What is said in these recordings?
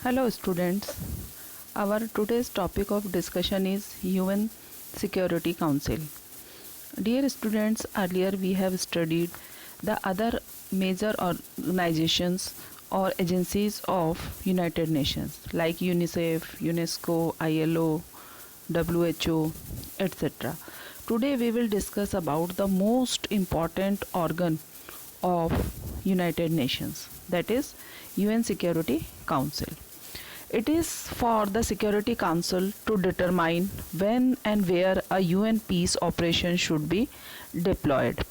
Hello students. Our today's topic of discussion is UN Security Council. Dear students, earlier we have studied the other major organizations or agencies of United Nations like UNICEF, UNESCO, ILO, WHO, etc. Today we will discuss about the most important organ of United Nations, that is UN Security Council. It is for the Security Council to determine when and where a UN peace operation should be deployed.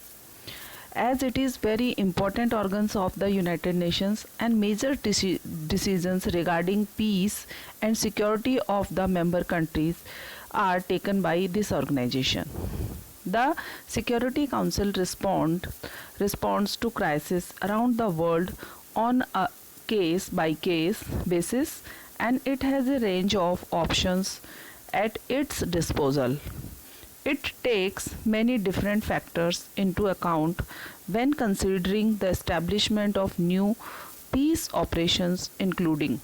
As it is very important organs of the United Nations and major decisions regarding peace and security of the member countries are taken by this organization. The Security Council responds to crises around the world on a case by case basis, and it has a range of options at its disposal. It takes many different factors into account when considering the establishment of new peace operations, including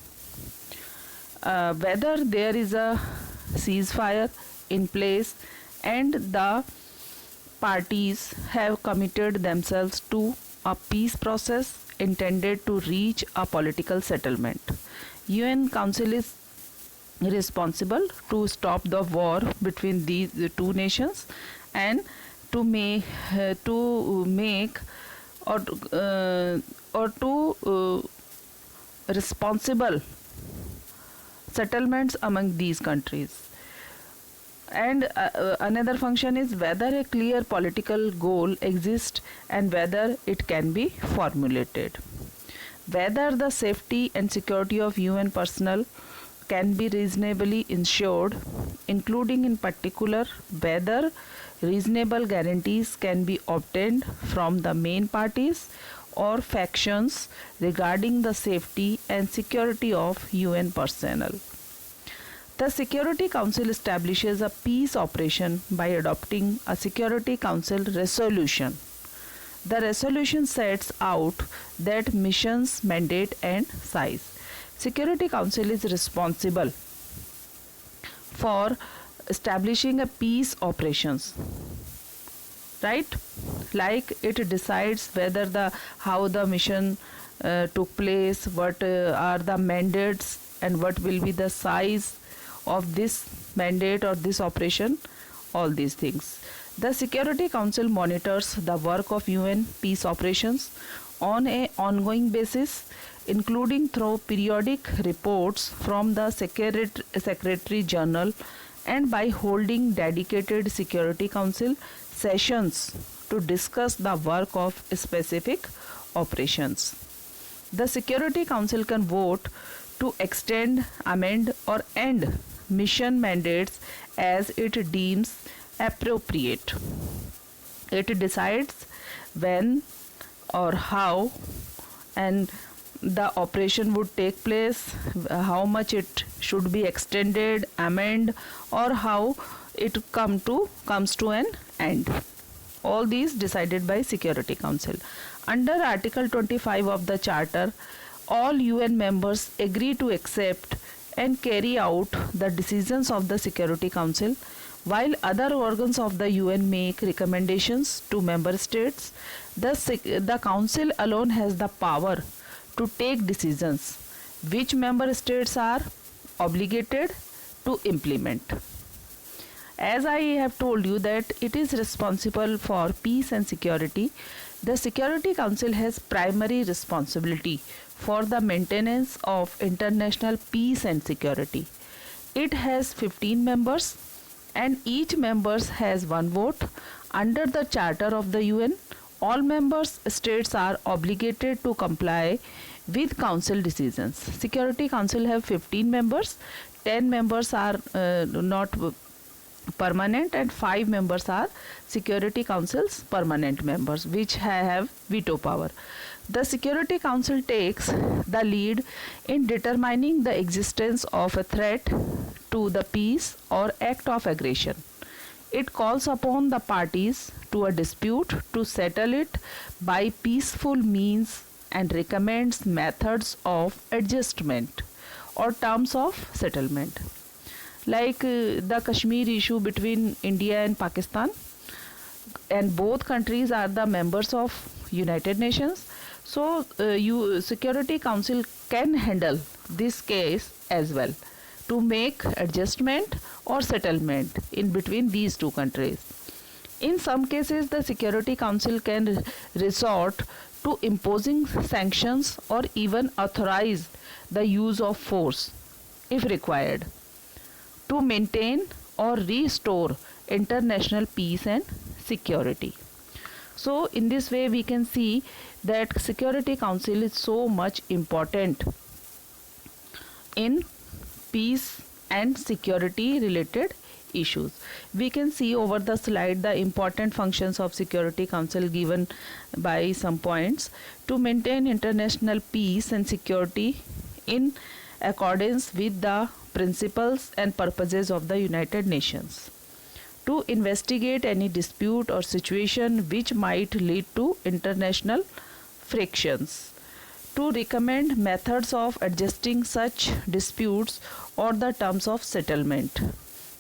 whether there is a ceasefire in place and the parties have committed themselves to a peace process intended to reach a political settlement. UN Council is responsible to stop the war between these two nations and to make or to responsible settlements among these countries. And another function is whether a clear political goal exists and whether it can be formulated, whether the safety and security of UN personnel can be reasonably ensured, including in particular whether reasonable guarantees can be obtained from the main parties or factions regarding the safety and security of UN personnel. The Security Council establishes a peace operation by adopting a Security Council resolution. The resolution sets out that mission's mandate and size. Security Council is responsible for establishing a peace operations, right? Like it decides whether the how the mission took place, what are the mandates, and what will be the size of this mandate or this operation, all these things. The Security Council monitors the work of UN peace operations on an ongoing basis, including through periodic reports from the Secretary General and by holding dedicated Security Council sessions to discuss the work of specific operations. The Security Council can vote to extend, amend, or end mission mandates as it deems appropriate. It decides when or how and the operation would take place, how much it should be extended, amend, or how it comes to an end. All these decided by Security Council. Under Article 25 of the Charter, all UN members agree to accept and carry out the decisions of the Security Council, while other organs of the UN make recommendations to member states. The Council alone has the power to take decisions which member states are obligated to implement. As I have told you that it is responsible for peace and security, the Security Council has primary responsibility for the maintenance of international peace and security. It has 15 members and each member has one vote. Under the Charter of the UN, all member states are obligated to comply with Council decisions. Security Council have 15 members, 10 members are not permanent and 5 members are Security Council's permanent members which have veto power. The Security Council takes the lead in determining the existence of a threat to the peace or act of aggression. It calls upon the parties to a dispute to settle it by peaceful means and recommends methods of adjustment. or terms of settlement. Like the Kashmir issue between India and Pakistan, and both countries are the members of United Nations. So Security Council can handle this case as well to make adjustment or settlement in between these two countries. In some cases, the Security Council can resort to imposing sanctions or even authorize the use of force if required to maintain or restore international peace and security. So in this way we can see that Security Council is so much important in peace and security related issues. We can see over the slide the important functions of Security Council given by some points: to maintain international peace and security in accordance with the principles and purposes of the United Nations, to investigate any dispute or situation which might lead to international frictions, to recommend methods of adjusting such disputes or the terms of settlement,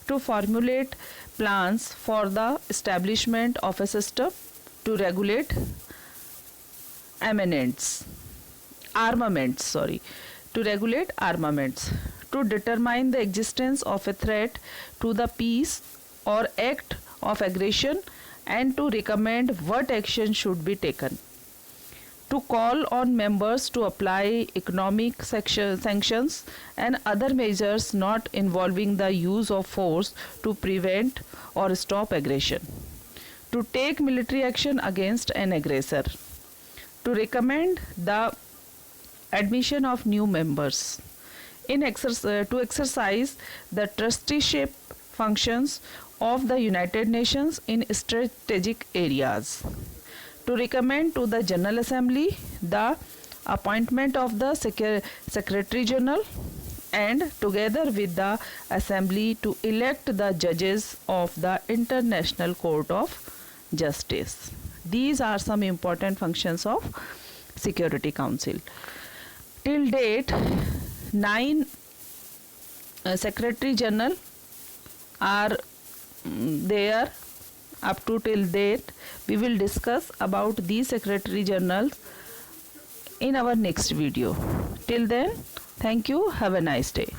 to formulate plans for the establishment of a system to regulate armaments, to determine the existence of a threat to the peace or act of aggression, and to recommend what action should be taken, to call on members to apply economic sanctions and other measures not involving the use of force to prevent or stop aggression, to take military action against an aggressor, to recommend the admission of new members, to exercise the trusteeship functions of the United Nations in strategic areas, to recommend to the General Assembly the appointment of the Secretary General, and together with the Assembly to elect the judges of the International Court of Justice. These are some important functions of Security Council. Till date, 9 Secretary General are there. Up to till date, we will discuss about these Secretary Generals in our next video. Till then, thank you. Have a nice day.